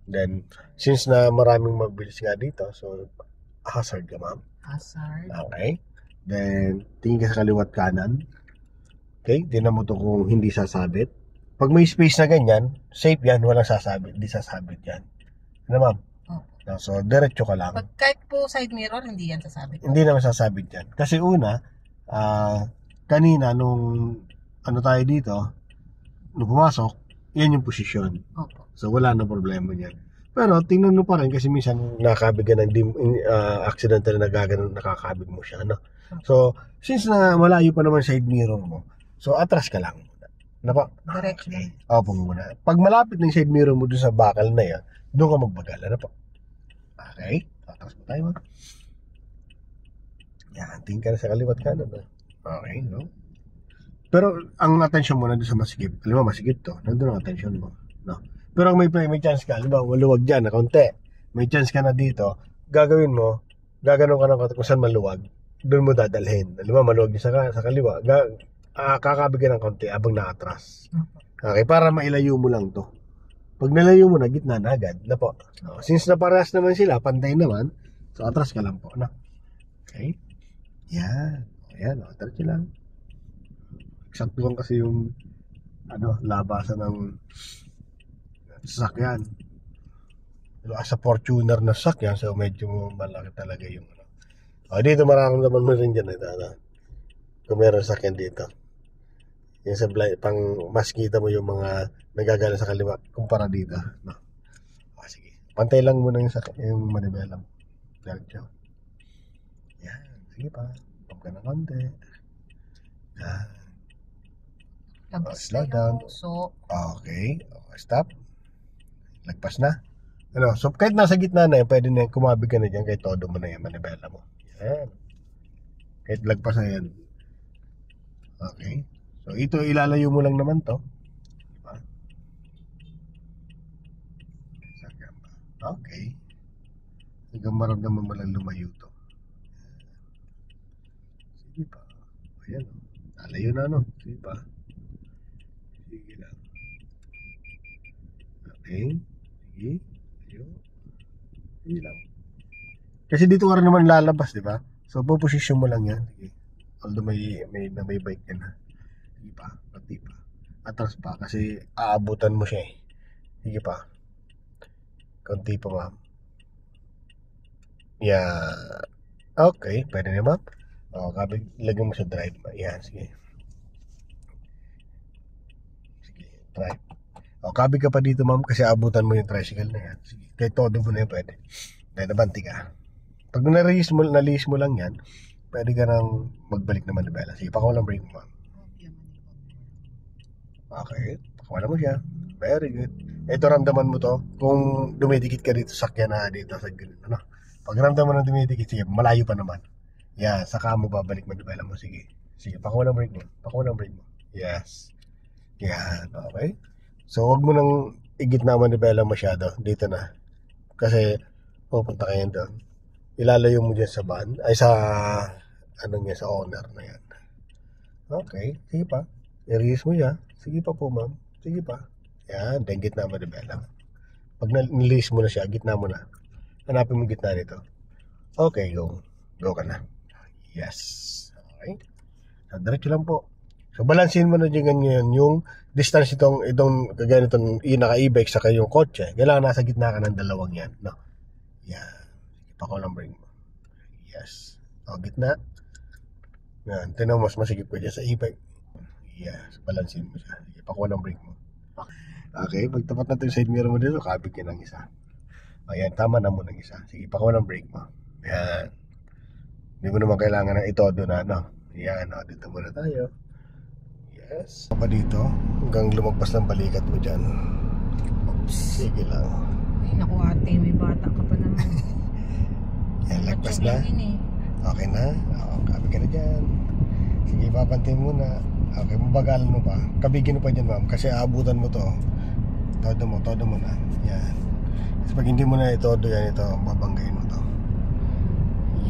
Then, since na maraming mabilis nga dito, so, hazard ka, ma'am. Hazard. Okay. Then, tingin ka sa kaliwat kanan. Okay, tingnan mo to kung hindi sasabit. Pag may space na ganyan, safe yan, walang sasabit, hindi sasabit yan. Ano, ma'am? No, so, diretso ka lang. Pag kahit po side mirror, hindi yan sasabit? Hindi naman sasabit yan. Kasi una, kanina, nung ano tayo dito, nung pumasok, yan yung posisyon. Opo. So, wala na problema niyan. Pero, tingnan mo pa rin kasi minsan nakakabig ka ng accidental na nakakabig mo siya. No? So, since na malayo pa naman side mirror mo, so atras ka lang. Ano pa? Direct lang. Opo muna. Pag malapit ng side mirror mo dun sa bakal na yan, doon ka magbagal. Ano pa? Okay. Atras mo tayo. Yan. Tingin ka na sa kaliwat kanan. Okay. No? Pero, ang attention mo na doon sa masikip. Alam mo, masikip to. Nandun ang attention mo. No? Pero kung may chance ka, alam mo, maluwag dyan na konti. May chance ka na dito, gagawin mo, gaganon ka na kung saan maluwag, doon mo dadalhin. Alam mo, maluwag din sa kaliwa. Kakabig ka ng konti abang nakatras. Okay, para mailayo mo lang to. Pag nalayo mo na, gitna na agad. Na po. Since naparehas naman sila, pantay naman, so atras ka lang po. No? Okay. Yan. Ayan, atras lang. Eksaktuhan kasi yung labasan ng sasakyan. Sa Fortuner na sasakyan, so medyo malaki talaga yung dito mararamdaman mo rin dyan kung meron sasakyan dito. Yung sa pang mas kita mo yung mga nagagala sa kaliwa kumpara dito. No? Sige. Pantay lang muna yung manibela mo. Diretso. Yan. Sige pa. Pump ka ng konti. Yan. Slow down. Okay. Stop. Lagpas na. So kahit nasa gitna na yan, pwede na yan, kumabig ka na dyan, kahit todo mo na yan, manibela mo. Yan. Kahit lagpas na yan. Okay. So ito, ilalayo mo lang naman to. Diba? Okay. Hanggang maramdaman mo lang lumayo to. Sige pa. Ayan. Lalayo na, no? Sige pa. Sige lang. Okay. Sige. Sige lang. Kasi dito ka rin naman lalabas, di ba? So, puposisyon mo lang yan. Sige. Although may bike ka na. Sige pa. Pati pa. Atras pa. Kasi aabutan mo siya eh. Sige pa. Kunti pa, ma'am. Yeah. Okay. Pwede na, ma'am. Lagyan mo sa drive. Yan. Sige. Sige. Drive. Kabig ka pa dito, ma'am, kasi abutan mo yung tricycle na yan. Sige, kahit todo mo na yan pwede. Dahil nabanti ka. Pag na-release mo lang yan, pwede ka nang magbalik na manibela. Sige, pakawalan brake mo, ma'am. Okay, pakawalan mo siya. Very good. Ito, ramdaman mo to. Kung dumidikit ka dito, sakyan na dito sa ganun. Pag ramdaman mo na dumidikit, sige, malayo pa naman. Yan, saka mo babalik manibela mo. Sige, pakawalan brake mo. Yes. Yan, okay. So, wag mo nang igitna manibela masyado. Dito na. Kasi, pupunta kayo doon. Ilalayo mo dyan sa van. Ay, sa sa owner na yan. Okay. Sige pa. I-release mo yan. Sige pa po, ma'am. Sige pa. Yan. Then, gitna manibela. Pag nilist mo na siya, gitna mo na. Hanapin mo gitna nito. Okay, go. Go ka na. Yes. Okay. Diretso lang po. So, balansin mo na dyan ganyan yung distance itong kagaya nitong naka-e-bike sa kayong kotse. Kailangan nasa gitna ka ng dalawang yan. No? Yan. Ipakawalang brake mo. Yes. Gitna. Yan. Tinan mo, mas masigip ko dyan sa e-bike. Yes. Balansin mo siya. Ipakawalang brake mo. Okay. Pagtapat natin yung side mirror mo dito, kabig ka ng isa. Ayan. Tama na mo ng isa. Sige, ipakawalang brake mo. Yan. Hindi mo naman kailangan ng itodo na, no? Yan. Dito muna tayo. Yes. Pa dito, hanggang lumagpas ng balikat mo dyan. Oops. Sige lang. Ay, naku ate, may bata ka pa naman. Yan, lagpas na. Okay na? Kabi ka na dyan. Sige, papantin mo na. Okay, mabagalan mo pa. Kabigin mo pa dyan, ma'am. Kasi aabutan mo to. Todo mo na. Yan. Kasi pag hindi mo na itodo yan, ito, babanggain mo to.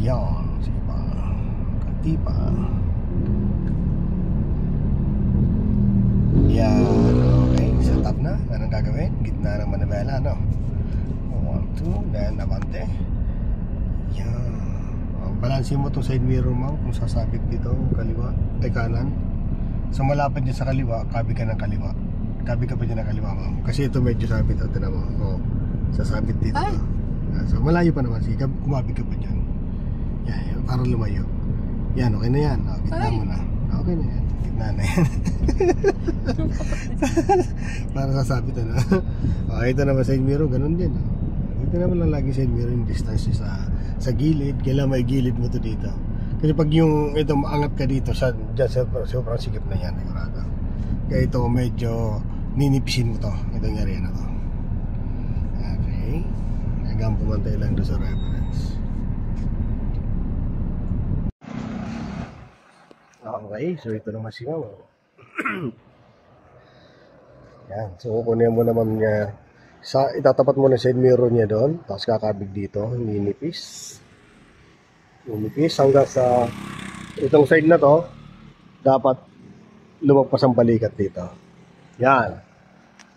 Yan. Sige pa. Kanti pa. Yan, okay, set up na. Anong gagawin? Gitna ng manibela, no? Ito, then abante. Yan. Balansin mo to side mirror mo kung sasabit dito, kaliwa, kanan. So malapit din sa kaliwa, kabi ka ng kaliwa. Kabi ka pa dyan ng kaliwa, ma'am. Kasi ito medyo sabit, ito mo. Oh, sasabit dito. Ay. So malayo pa naman, sige, kumabi ka pa dyan. Yan, para lumayo. Yan, okay na yan. Oh, gitna mo na. Okay na yan. Gitna na yan. Para sasabit, ano. Okay, ito naman side mirror, ganun din. Oh. Ito naman lang lagi side mirror yung distance sa gilid. Kailangan may gilid mo to dito. Kasi pag yung ito maangat ka dito, dyan sobrang sikip na yan. Sigurado. Kaya ito medyo ninipisin mo to. Itong area na to. Okay. Hanggang pumantay lang doon sa reference. Okay, so ito naman si Mama. Yan, so kukunin mo naman niya. Itatapat mo na side mirror niya doon. Tapos kakabig dito, ninipis. Ninipis hanggang sa itong side na to. Dapat lumagpas ang balikat dito. Yan.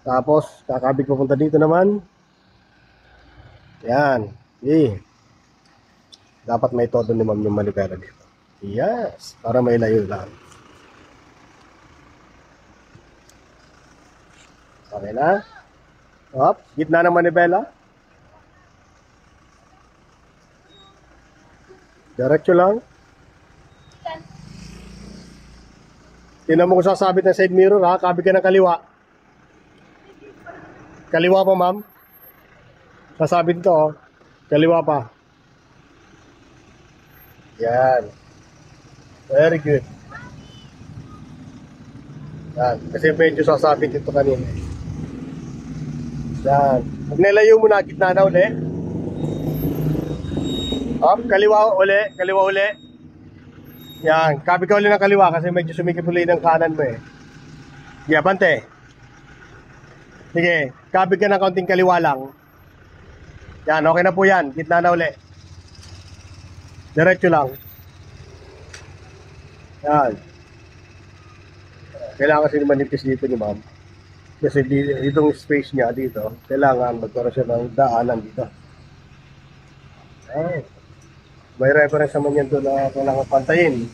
Tapos kakabig papunta dito naman. Yan. Dapat may todo ni Ma'am yung manipera dito. Yes, para may layo lang. Okay na? Up, gitna ng manibela. Diretso lang. Tingnan mo kung sasabit ng side mirror, ha? Kabi ka ng kaliwa. Kaliwa pa, ma'am. Sasabit ito, oh. Kaliwa pa. Yan. Very good. Yan. Kasi medyo sasabit ito kanina. Yan. Pag nilayo mo na, gitna na uli. Up, kaliwa uli. Kaliwa uli. Yan. Kabi ka uli ng kaliwa kasi medyo sumikip uli ng kanan mo eh. Yeah, bante. Sige. Kabi ka ng kaunting kaliwa lang. Yan. Okay na po yan. Gitna na uli. Diretso lang. Yan. Kailangan kasi manipis dito ni ma'am. Kasi itong space niya dito, kailangan magkaroon siya ng daanan dito. Ay. May reference naman yan doon na kailangan pantayin.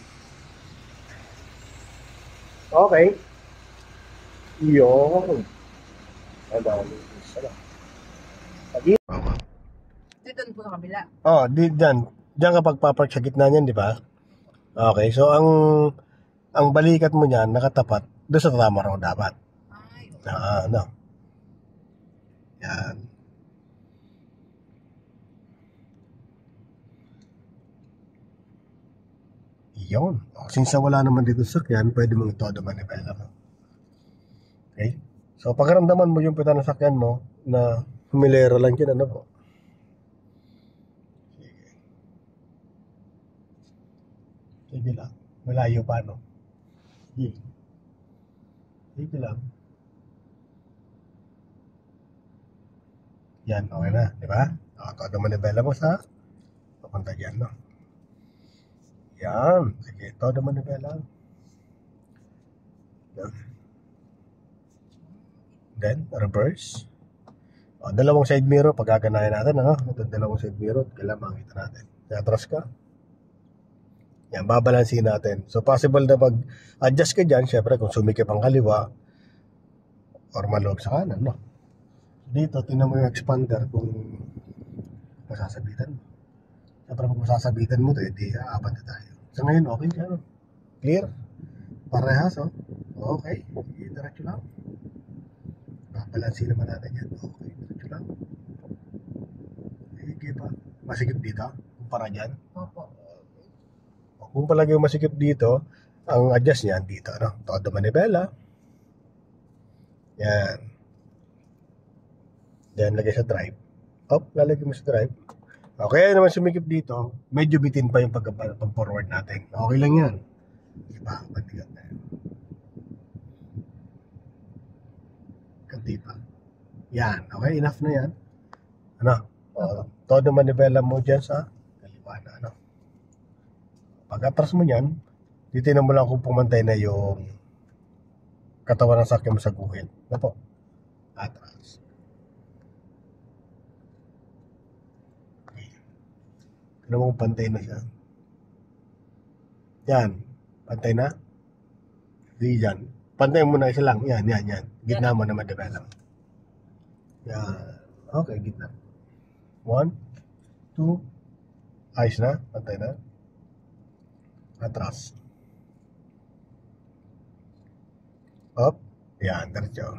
Okay. Yun. Dito po sa kabila. Oh, dyan. Diyan ka pagpapark sa gitna niyan, di ba? Okay, so ang balikat mo niyan nakatapat doon sa tama raw dapat. Ay, Ano? Yan. Yun. Since wala naman dito sa sakyan, pwede mong todo manibela mo. Okay? So, pagkaramdaman mo yung pita ng sakyan mo na humilera lang dyan, ano po? Sige lang. Malayo pa, no? Sige lang. Yan, okay na, di ba? Todo manibela mo sa papunta dyan, no? Yan. Sige, todo manibela. Then, reverse. Dalawang side mirror, pagkaganayan natin, ano? Ito, dalawang side mirror, kailangan makita natin. Atras ka. Yan, babalansin natin. So, possible na pag-adjust ka dyan, syempre, kung sumikip ang kaliwa, or maluwag sa kanan, no? Dito, tingnan mo yung expander kung masasabitan mo. Syempre, kung masasabitan mo ito, hindi aapat na tayo. So, ngayon, okay, ano? Clear? Parehas, oh. Okay. Diretso lang. Babalansin naman natin yan. Okay, diretso lang. Sige pa. Masikip dito, kumpara dyan. opo. Kung palagi yung masikip dito, ang adjust niyan dito, no? Todo manibela. Yan. Then, lagay sa drive. Lalagay mo sa drive. Okay, naman sumikip dito, medyo bitin pa yung pag-forward natin. Okay lang yan. Diba? Pagtigat na yan. Kanti pa. Yan. Okay, enough na yan. Ano? Todo manibela mo dyan sa kaliwa na, ano? Pag-atras mo yan, titignan mo lang kung pumantay na yung katawan ng sakyan mo sa guhit. Ano po? Atras. Tignan mo kung pantay na siya. Yan. Pantay na? Di dyan. Pantay mo na isa lang. Yan. Gitna mo na ma-develop. Yan. Okay, gitna. 1, 2. Ayos na. Pantay na. Atras. Up. Yan. Diretso.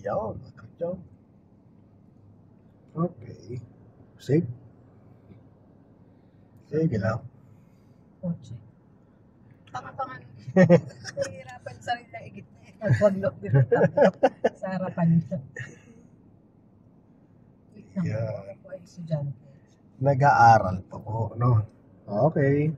Yan. Diretso. Okay. Save. Sige lang. Kotse. Tanga-tanga. Nahihirapan sa sarili na igit na. Nagwaglok din sa harapan niya. Wait lang. Yeah. Ako ay estudyante. Nag-aaral pa po, no? Okay.